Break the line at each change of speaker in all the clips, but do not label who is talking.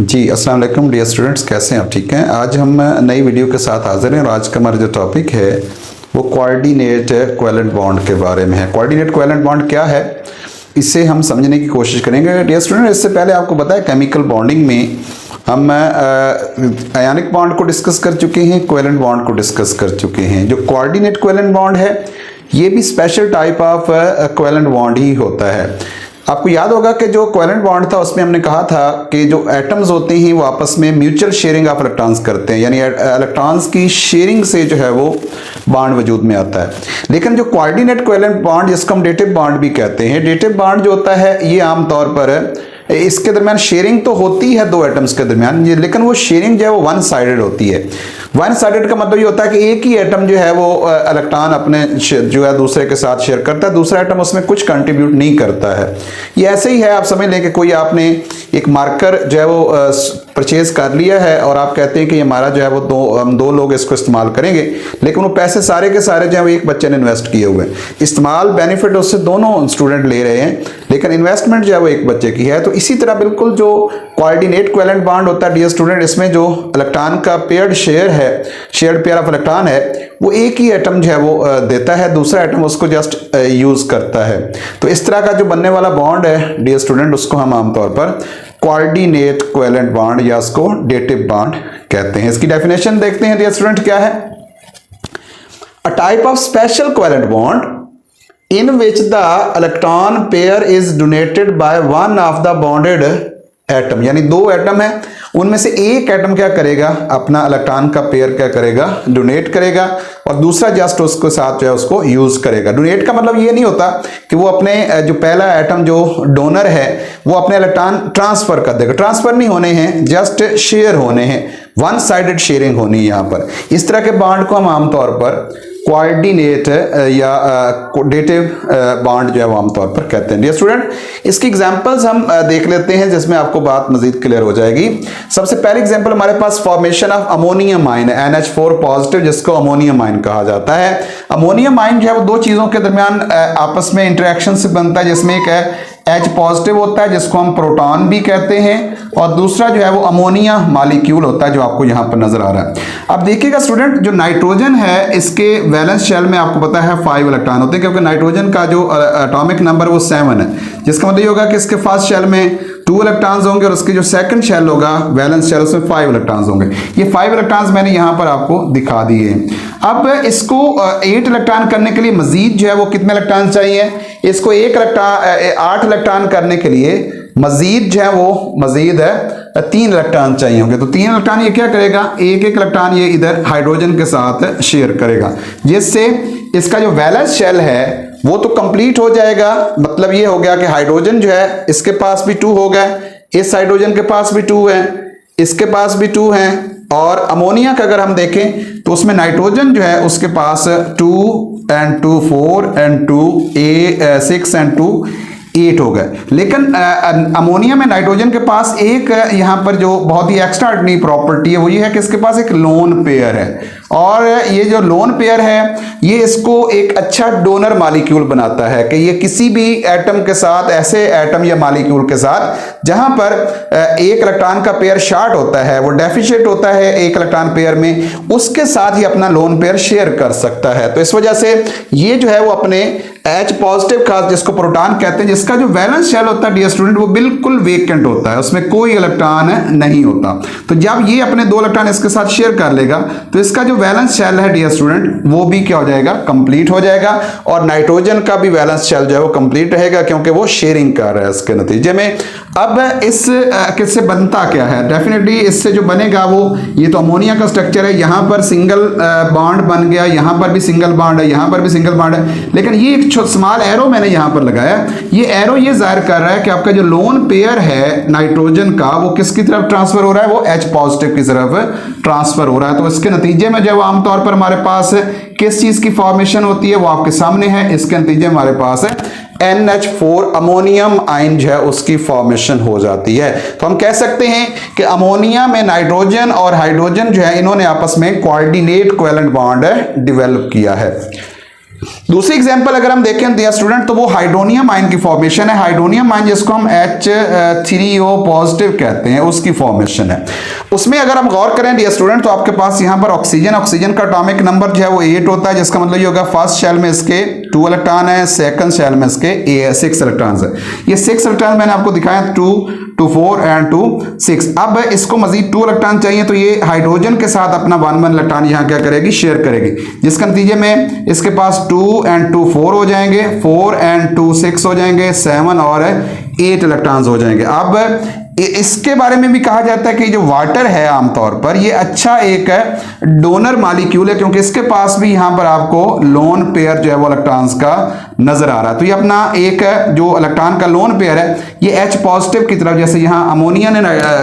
जी अस्सलाम वालेकुम dear students, कैसे हैं आप? ठीक हैं। आज हम नई वीडियो के साथ हाजिर हैं और आज का हमारा जो टॉपिक है वो कोऑर्डिनेट कोवेलेंट बॉन्ड के बारे में है। कोऑर्डिनेट कोवेलेंट बॉन्ड क्या है, इसे हम समझने की कोशिश करेंगे। डियर स्टूडेंट, इससे पहले आपको पता है केमिकल बॉन्डिंग में हम आयनिक बॉन्ड को डिस्कस कर चुके हैं, कोवेलेंट बॉन्ड को डिस्कस कर चुके हैं। जो कोऑर्डिनेट कोवेलेंट बॉन्ड है ये भी special type of covalent bond ही होता है। आपको याद होगा कि जो कोवेलेंट बॉन्ड था उसमें हमने कहा था कि जो एटम्स होते हैं वो आपस में म्यूचुअल शेयरिंग ऑफ इलेक्ट्रॉन्स करते हैं, यानी इलेक्ट्रॉन्स की शेयरिंग से जो है वो बॉन्ड वजूद में आता है। लेकिन जो कोऑर्डिनेट कोवेलेंट बॉन्ड, जिसको हम डेटिव बॉन्ड भी कहते हैं, डेटिव बॉन्ड जो होता है ये आमतौर पर इसके दरमियान शेयरिंग तो होती है दो एटम्स के दरमियान, लेकिन वो शेयरिंग जो है वो वन साइडेड होती है। वन साइडेड का मतलब ये होता है कि एक ही एटम जो है वो इलेक्ट्रॉन अपने जो है दूसरे के साथ शेयर करता है, दूसरा एटम उसमें कुछ कंट्रीब्यूट नहीं करता है। ये ऐसे ही है, आप समझ लें कि कोई आपने एक मार्कर जो है वो परचेज कर लिया है और आप कहते हैं कि हमारा जो है वो हम दो लोग इसको इस्तेमाल करेंगे, लेकिन वो पैसे सारे के सारे जो है वो एक बच्चे ने इन्वेस्ट किए हुए हैं। इस्तेमाल बेनिफिट उससे दोनों स्टूडेंट ले रहे हैं, लेकिन इन्वेस्टमेंट जो है वो एक बच्चे की है। तो इसी तरह बिल्कुल जो कोऑर्डिनेट कोवेलेंट बॉन्ड होता है डियर स्टूडेंट, इसमें जो इलेक्ट्रॉन का पेयर्ड शेयर है, शेयर्ड पेयर ऑफ इलेक्ट्रॉन है, वो एक ही एटम जो है वो देता है, दूसरा एटम उसको जस्ट यूज करता है। तो इस तरह का जो बनने वाला बॉन्ड है डियर स्टूडेंट, उसको हम आमतौर पर कोऑर्डिनेट कोवेलेंट बॉन्ड या उसको डेटिव बॉन्ड कहते हैं। इसकी डेफिनेशन देखते हैं डियर स्टूडेंट क्या है। A type of special covalent bond in which the electron pair is donated by one of the bonded atom, यानी दो एटम है, उनमें से एक एटम क्या करेगा, अपना इलेक्ट्रॉन का पेयर क्या करेगा, डोनेट करेगा, और दूसरा जस्ट उसके साथ जो है उसको यूज करेगा। डोनेट का मतलब ये नहीं होता कि वो अपने जो पहला एटम जो डोनर है वो अपने इलेक्ट्रॉन ट्रांसफर कर देगा, ट्रांसफर नहीं होने हैं, जस्ट शेयर होने हैं, वन साइडेड शेयरिंग होनी है यहाँ पर। इस तरह के बॉन्ड को हम आमतौर पर कोऑर्डिनेट या डेटिव बॉन्ड जो है वो आमतौर पर कहते हैं। डियर स्टूडेंट, इसकी एग्जांपल्स हम देख लेते हैं जिसमें आपको बात मजीद क्लियर हो जाएगी। सबसे पहले एग्जांपल हमारे पास फॉर्मेशन ऑफ अमोनियम आयन है, NH4 पॉजिटिव, जिसको अमोनियम आयन कहा जाता है। अमोनियम आयन जो है वो दो चीजों के दरमियान आपस में इंटरेक्शन से बनता है, जिसमें एक है H पॉजिटिव होता है जिसको हम प्रोटॉन भी कहते हैं, और दूसरा जो है वो अमोनिया मॉलिक्यूल होता है जो आपको यहाँ पर नजर आ रहा है। अब देखिएगा स्टूडेंट, जो नाइट्रोजन है इसके वैलेंस शेल में आपको पता है 5 इलेक्ट्रॉन होते हैं, क्योंकि नाइट्रोजन का जो एटॉमिक नंबर वो 7 है, जिसका मतलब ये होगा कि इसके फर्स्ट शेल में 2 इलेक्ट्रॉन्स होंगे और उसके जो सेकंड शेल होगा वैलेंस शेल उसमें 5 इलेक्ट्रॉन्स होंगे। ये 5 इलेक्ट्रॉन्स मैंने यहाँ पर आपको दिखा दिए हैं। अब इसको 8 इलेक्ट्रॉन करने के लिए मजीद जो है वो कितने इलेक्ट्रॉन चाहिए, इसको 8 इलेक्ट्रॉन करने के लिए मजीद जो है वो मजीद है 3 इलेक्ट्रॉन चाहिए होंगे। तो 3 इलेक्ट्रॉन ये क्या करेगा, एक इलेक्ट्रॉन ये इधर हाइड्रोजन के साथ शेयर करेगा, जिससे इसका जो वैलेंस शेल है वो तो कंप्लीट हो जाएगा। मतलब ये हो गया कि हाइड्रोजन जो है इसके पास भी 2 हो गए, इस हाइड्रोजन के पास भी 2 है, इसके पास भी 2 हैं, और अमोनिया का अगर हम देखें तो उसमें नाइट्रोजन जो है उसके पास 2 and 2 4 and 2 6 and 2 8 हो गए। लेकिन अमोनिया में नाइट्रोजन के पास एक यहाँ पर जो बहुत ही एक्स्ट्राऑर्डिनरी प्रॉपर्टी है वो ये है कि इसके पास एक लोन पेयर है, और ये जो लोन पेयर है ये इसको एक अच्छा डोनर मॉलिक्यूल बनाता है कि ये किसी भी एटम के साथ, ऐसे एटम या मॉलिक्यूल के साथ जहां पर एक इलेक्ट्रॉन का पेयर शॉर्ट होता है, वो डेफिशिएंट होता है एक इलेक्ट्रॉन पेयर में, उसके साथ ही अपना लोन पेयर शेयर कर सकता है। तो इस वजह से ये जो है वो अपने H पॉजिटिव खास, जिसको प्रोटॉन कहते हैं, जिसका जो वैलेंस शेल होता है डियर स्टूडेंट वो बिल्कुल वेकेंट होता है, उसमें कोई इलेक्ट्रॉन नहीं होता। तो जब ये अपने 2 इलेक्ट्रॉन इसके साथ शेयर कर लेगा तो इसका जो वैलेंस शेल है डियर स्टूडेंट वो भी क्या हो जाएगा, कंप्लीट हो जाएगा, और नाइट्रोजन का भी वैलेंस शेल जो है वो कंप्लीट रहेगा क्योंकि वो शेयरिंग कर रहा है इसके नतीजे में। अब इस किससे बनता क्या है, डेफिनेटली इससे जो बनेगा वो, ये तो अमोनिया का स्ट्रक्चर है, यहाँ पर सिंगल बॉन्ड बन गया, यहाँ पर भी सिंगल बॉन्ड है, यहाँ पर भी सिंगल बॉन्ड है, लेकिन ये एक स्मॉल एरो मैंने यहाँ पर लगाया। ये एरो ये जाहिर कर रहा है कि आपका जो लोन पेयर है नाइट्रोजन का वो किसकी तरफ ट्रांसफर हो रहा है, वो H पॉजिटिव की तरफ ट्रांसफर हो रहा है। तो इसके नतीजे में जो है वो आमतौर पर हमारे पास किस चीज की फॉर्मेशन होती है वो आपके सामने है। इसके नतीजे हमारे पास है NH4 अमोनियम आयन जो है उसकी फॉर्मेशन हो जाती है। तो हम कह सकते हैं कि अमोनिया में नाइट्रोजन और हाइड्रोजन जो है इन्होंने आपस में कोऑर्डिनेट कोवेलेंट बॉन्ड डेवलप किया है। दूसरी एग्जांपल अगर हम देखें डियर स्टूडेंट तो वो हाइड्रोनियम आयन की फॉर्मेशन है। हाइड्रोनियम आयन जिसको हम H3O पॉजिटिव कहते हैं उसकी फॉर्मेशन है। उसमें अगर हम गौर करें डियर स्टूडेंट तो आपके पास यहां पर ऑक्सीजन का एटॉमिक नंबर जो है वो 8 होता है, जिसका मतलब ये होगा फर्स्ट शेल में इसके 2 इलेक्ट्रॉन है, सेकंड शेल में इसके 6 इलेक्ट्रॉन्स है। ये 6 इलेक्ट्रॉन मैंने आपको दिखाया 2 2 4 एंड 2 6। अब इसको मजीद 2 इलेक्ट्रॉन चाहिए तो ये हाइड्रोजन के साथ अपना 1 इलेक्ट्रॉन यहां क्या करेगी, शेयर करेगी, जिसका नतीजे में इसके पास 2 एंड 2 4 हो जाएंगे, 4 एंड 2 6 हो जाएंगे, 7 और 8 इलेक्ट्रॉन्स हो जाएंगे। अब इसके बारे में भी कहा जाता है कि जो वाटर है आमतौर पर ये अच्छा एक डोनर मॉलिक्यूल है, क्योंकि इसके पास भी यहां पर आपको लोन पेयर जो है वो इलेक्ट्रॉन्स का नजर आ रहा है। तो ये अपना एक जो इलेक्ट्रॉन का लोन पेयर है ये H पॉजिटिव की तरफ, जैसे यहां अमोनिया ने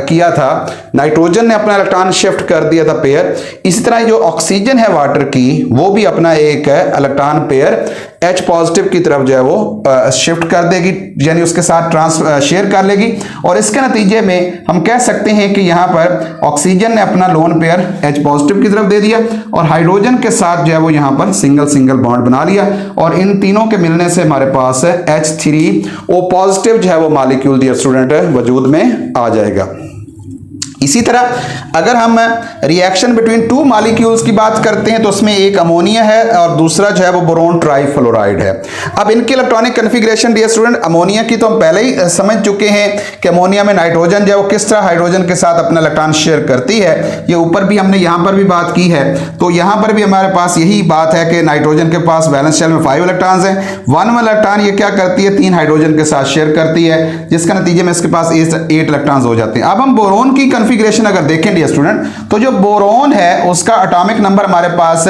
किया था, नाइट्रोजन ने अपना इलेक्ट्रॉन शिफ्ट कर दिया था पेयर, इसी तरह जो ऑक्सीजन है वाटर की वो भी अपना एक इलेक्ट्रॉन पेयर H पॉजिटिव की तरफ जो है वो शिफ्ट कर देगी, यानी उसके साथ शेयर कर लेगी। और इसके नतीजे में हम कह सकते हैं कि यहाँ पर ऑक्सीजन ने अपना लोन पेयर H पॉजिटिव की तरफ दे दिया और हाइड्रोजन के साथ जो है वो यहाँ पर सिंगल बॉन्ड बना लिया, और इन तीनों के मिलने से हमारे पास H3O पॉजिटिव जो है वो मॉलिक्यूल डियर स्टूडेंट वजूद में आ जाएगा। इसी तरह अगर हम रिएक्शन बिटवीन टू मॉलिक्यूल्स की बात करते हैं तो उसमें एक अमोनिया है और दूसरा जो है वो बोरोन ट्राइफ्लोराइड है। अब इनकी electronic configuration dear student ammonia की तो हम पहले ही समझ चुके हैं कि अमोनिया में नाइट्रोजन जो है वो किस तरह हाइड्रोजन के साथ अपना इलेक्ट्रॉन शेयर करती है। ये ऊपर भी हमने यहाँ पर भी बात की है, तो यहाँ पर भी हमारे पास यही बात है कि नाइट्रोजन के पास वैलेंस शेल में 5 इलेक्ट्रॉन्स हैं, 1 इलेक्ट्रॉन ये क्या करती है 3 हाइड्रोजन के साथ शेयर करती है, जिसका नतीजे में इसके पास 8 इलेक्ट्रॉन्स हो जाते हैं। अब हम बोरोन की कॉन्फ़िगरेशन अगर देखें डियर स्टूडेंट तो जो बोरोन है उसका एटॉमिक नंबर हमारे पास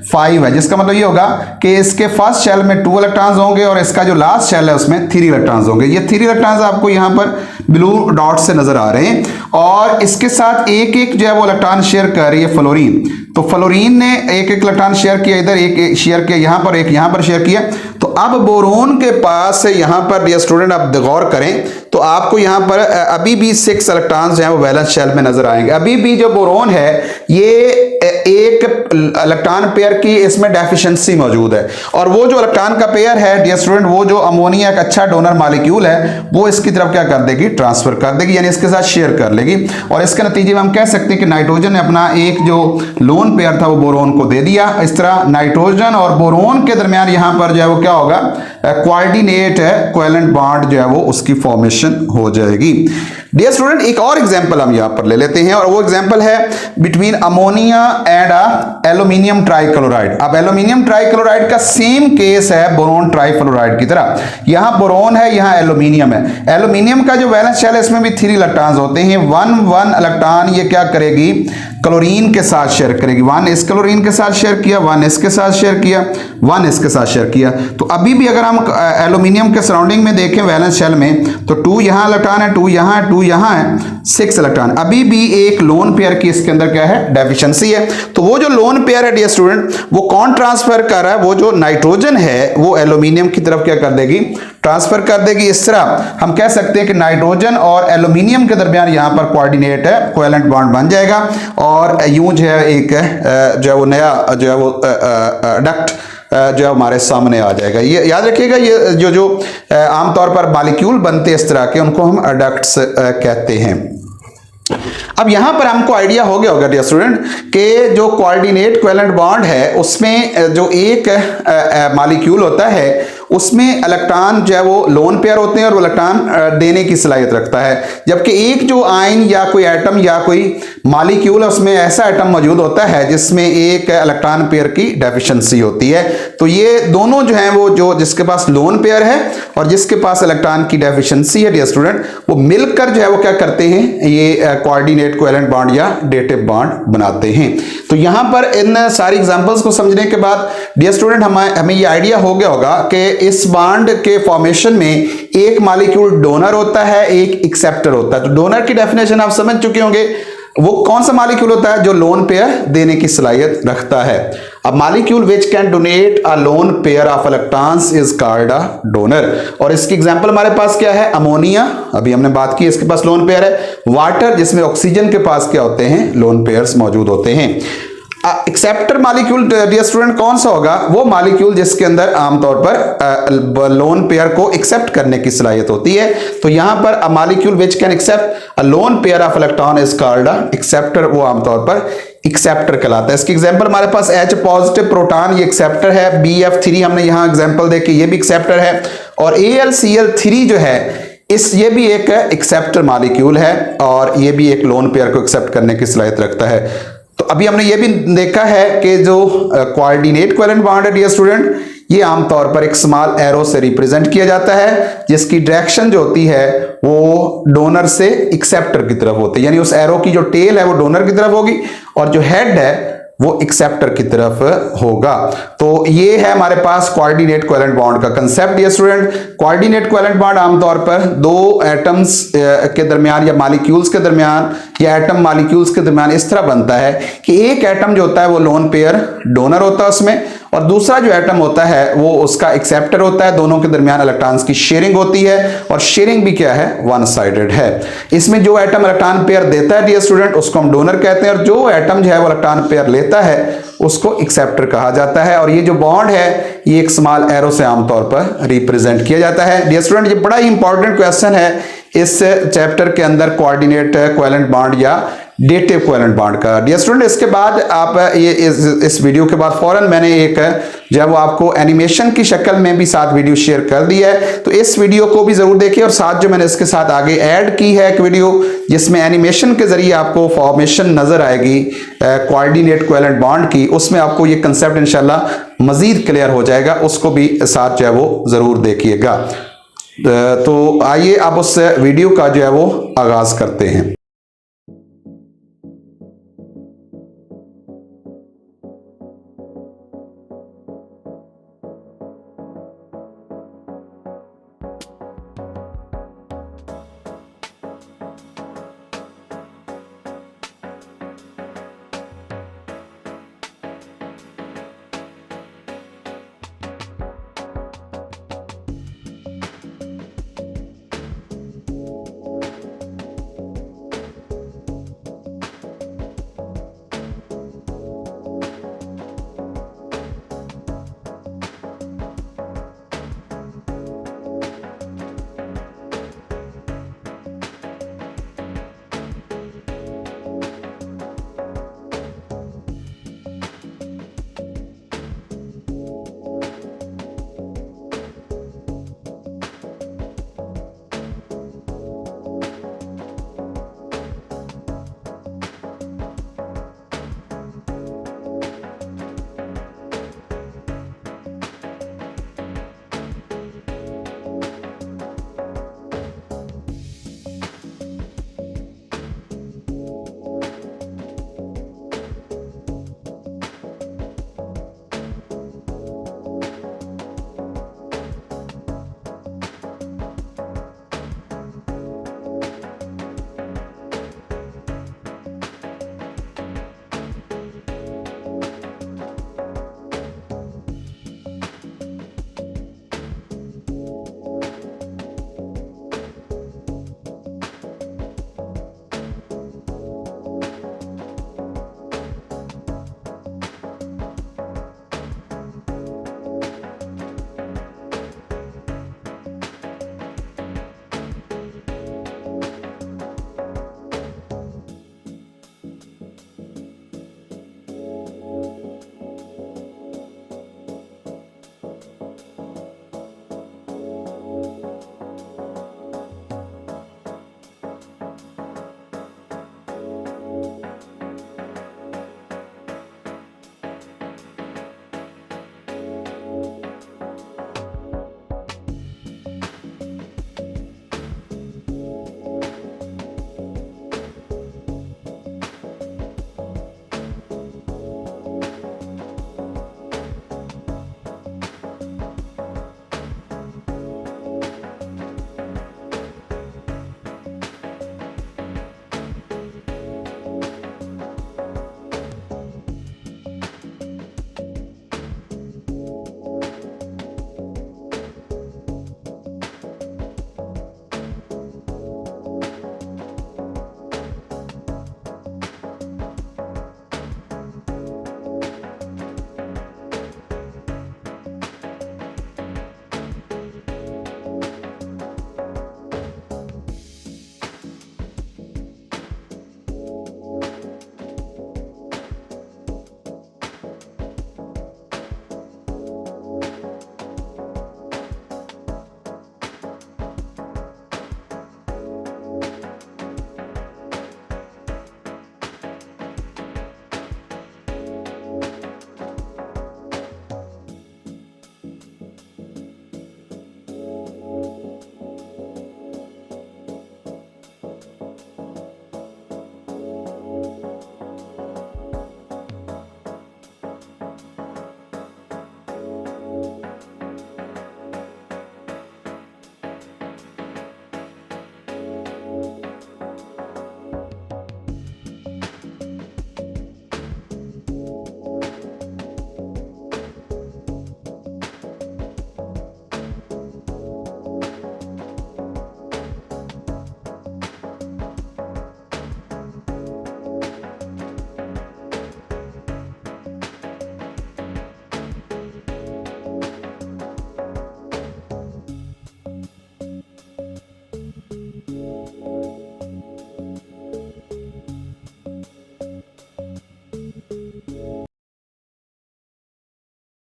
5 है, जिसका मतलब ये होगा कि इसके फर्स्ट शेल में 2 इलेक्ट्रॉन्स होंगे और इसका जो लास्ट शेल है उसमें 3 इलेक्ट्रॉन्स होंगे। ये 3 इलेक्ट्रॉन्स आपको यहां पर ब्लू डॉट से नजर आ रहे हैं, और इसके साथ एक जो है वो इलेक्ट्रॉन शेयर कर रही है फ्लोरीन। तो फ्लोरीन ने एक इलेक्ट्रॉन शेयर किया, इधर एक शेयर किया, यहां पर एक यहां पर शेयर किया। तो अब बोरोन के पास यहां पर डियर स्टूडेंट आप गौर करें तो आपको यहां पर अभी भी 6 इलेक्ट्रॉन्स जो है वो वैलेंस शेल में नजर आएंगे। अभी भी जो बोरोन है ये एक इलेक्ट्रॉन पेयर की इसमें डेफिशिएंसी मौजूद है, और वो जो इलेक्ट्रॉन का पेयर है डियर स्टूडेंट वो जो अमोनिया का अच्छा डोनर मॉलिक्यूल है वो इसकी तरफ क्या कर देगी, ट्रांसफर कर देगी, यानी इसके साथ शेयर कर लेगी। और इसके नतीजे में हम कह सकते हैं कि नाइट्रोजन ने अपना एक जो लोन पेयर था वो बोरोन को दे दिया। इस तरह नाइट्रोजन और बोरोन के दरमियान यहां पर जो है वो क्या होगा, कोऑर्डिनेट कोवेलेंट बॉन्ड जो है वो उसकी फॉर्मेशन हो जाएगी। डियर स्टूडेंट एक और एग्जांपल हम यहां पर ले लेते हैं, और वो एग्जांपल है between ammonia and aluminium trichloride. अब एल्यूमिनियम ट्राइक्लोराइड का सेम केस है बोरोन ट्राइफ्लोराइड की तरह। यहां बोरोन है, यहां एल्यूमिनियम है। एल्यूमिनियम का जो वैलेंस शेल है इसमें भी 3 इलेक्ट्रॉन्स होते हैं। 1 इलेक्ट्रॉन ये क्या करेगी, क्लोरीन के साथ शेयर करेगी। 1 इस क्लोरीन के साथ शेयर किया, 1 इसके साथ शेयर किया, 1 इसके साथ शेयर किया। तो अभी भी अगर हम एल्यूमिनियम के सराउंडिंग में देखें वैलेंस शेल में तो 2 यहां इलेक्ट्रॉन है, 2 यहां है, 2 यहां है, 6 इलेक्ट्रॉन। अभी भी एक लोन पेयर की इसके अंदर क्या है, डेफिशिएंसी है। तो वो जो लोन पेयर है डियर स्टूडेंट वो कौन ट्रांसफर कर रहा है, वो जो नाइट्रोजन है वो एल्यूमिनियम की तरफ क्या कर देगी, ट्रांसफर कर देगी। इस तरह हम कह सकते हैं कि नाइट्रोजन और एल्यूमिनियम के दरमियान यहां पर कोऑर्डिनेट है कोवेलेंट बॉन्ड बन जाएगा, और यूं जो है एक जो है वो नया जो है वो डक्ट जो है हमारे सामने आ जाएगा। ये याद रखिएगा, ये जो आमतौर पर मॉलिक्यूल बनते हैं इस तरह के उनको हम डक्ट्स कहते हैं। अब यहां पर हमको आइडिया हो गया होगा डियर स्टूडेंट कि जो कोऑर्डिनेट कोवेलेंट बॉन्ड है उसमें जो एक मॉलिक्यूल होता है उसमें इलेक्ट्रॉन जो है वो लोन पेयर होते हैं और वो इलेक्ट्रॉन देने की सलाहियत रखता है, जबकि एक जो आयन या कोई एटम या कोई मॉलिक्यूल है उसमें ऐसा एटम मौजूद होता है जिसमें एक इलेक्ट्रॉन पेयर की डेफिशिएंसी होती है। तो ये दोनों जो हैं वो जो जिसके पास लोन पेयर है और जिसके पास इलेक्ट्रॉन की डेफिशिएंसी है डियर स्टूडेंट वो मिलकर जो है वो क्या करते हैं, ये कोऑर्डिनेट कोवेलेंट बॉन्ड या डेटिव बॉन्ड बनाते हैं। तो यहां पर इन सारी एग्जांपल्स को समझने के बाद डियर स्टूडेंट हमें ये आइडिया हो गया होगा कि इस बॉन्ड के फॉर्मेशन में एक मॉलिक्यूल डोनर होता है, एक एक्सेप्टर होता है। तो डोनर की डेफिनेशन आप समझ चुके होंगे, वो कौन सा मॉलिक्यूल होता है जो लोन पेयर देने की सलाहियत रखता है। अब molecule which can donate a lone pair of electrons is called a donor. और इसकी एग्जांपल हमारे पास क्या है, अमोनिया, अभी हमने बात की इसके पास लोन पेयर है। वाटर जिसमें ऑक्सीजन के पास क्या होते हैं, लोन पेयर्स मौजूद होते हैं। एक्सेप्टर मॉलिक्यूल डियर स्टूडेंट कौन सा होगा? वो मॉलिक्यूल जिसके अंदर आमतौर पर लोन पेयर को एक्सेप्ट करने की सलाहियत होती है। तो यहां पर a molecule which can accept a lone pair of electron is called a acceptor, वो आमतौर पर एक्सेप्टर कहलाता है। इसकी एग्जांपल हमारे पास H पॉजिटिव प्रोटॉन, ये एक्सेप्टर है। BF3 हमने यहां एग्जांपल देखी, ये भी एक्सेप्टर है। और AlCl3 जो है ये भी एक एक्सेप्टर मॉलिक्यूल है और ये भी एक लोन पेयर को एक्सेप्ट करने की सलाहियत रखता है। तो अभी हमने ये भी देखा है कि जो कोऑर्डिनेट कोवेलेंट बॉन्ड है डियर स्टूडेंट, ये आमतौर पर एक स्मॉल एरो से रिप्रेजेंट किया जाता है, जिसकी डायरेक्शन जो होती है वो डोनर से एक्सेप्टर की तरफ होती है। यानी उस एरो की जो टेल है वो डोनर की तरफ होगी और जो हेड है वो एक्सेप्टर की तरफ होगा। तो ये है हमारे पास कोऑर्डिनेट कोवेलेंट बॉन्ड का concept dear student. Coordinate covalent bond आमतौर पर दो एटम्स के दरमियान या मॉलिक्यूल्स के दरमियान या एटम मॉलिक्यूल्स के दरमियान इस तरह बनता है कि एक एटम जो होता है वो लोन पेयर डोनर होता है उसमें, और दूसरा जो एटम होता है वो उसका एक्सेप्टर होता है। दोनों के दरमियान इलेक्ट्रॉन्स की शेयरिंग होती है और शेयरिंग भी क्या है? वन साइडेड है। इसमें जो एटम इलेक्ट्रॉन पेयर देता है डियर स्टूडेंट उसको हम डोनर कहते हैं, और जो एटम जो है वो इलेक्ट्रॉन पेयर लेता है उसको एक्सेप्टर कहा जाता है। और ये जो बॉन्ड है ये एक स्मॉल एरो से आमतौर पर रिप्रेजेंट किया जाता है। डियर स्टूडेंट, ये बड़ा ही इंपॉर्टेंट क्वेश्चन है इस चैप्टर के अंदर, कोऑर्डिनेट कोवेलेंट बॉन्ड या डेटिव कोवेलेंट बॉन्ड का। डियर स्टूडेंट, इसके बाद आप ये इस वीडियो के बाद फौरन मैंने एक जो है वो आपको एनिमेशन की शक्ल में भी साथ वीडियो शेयर कर दी है, तो इस वीडियो को भी जरूर देखिए। और साथ जो मैंने इसके साथ आगे ऐड की है एक वीडियो जिसमें एनिमेशन के जरिए आपको फॉर्मेशन नजर आएगी कोऑर्डिनेट कोवेलेंट बॉन्ड की, उसमें आपको ये कंसेप्ट इंशाल्लाह मजीद क्लियर हो जाएगा, उसको भी साथ जो है वो जरूर देखिएगा। तो आइए आप उस वीडियो का जो है वो आगाज करते हैं।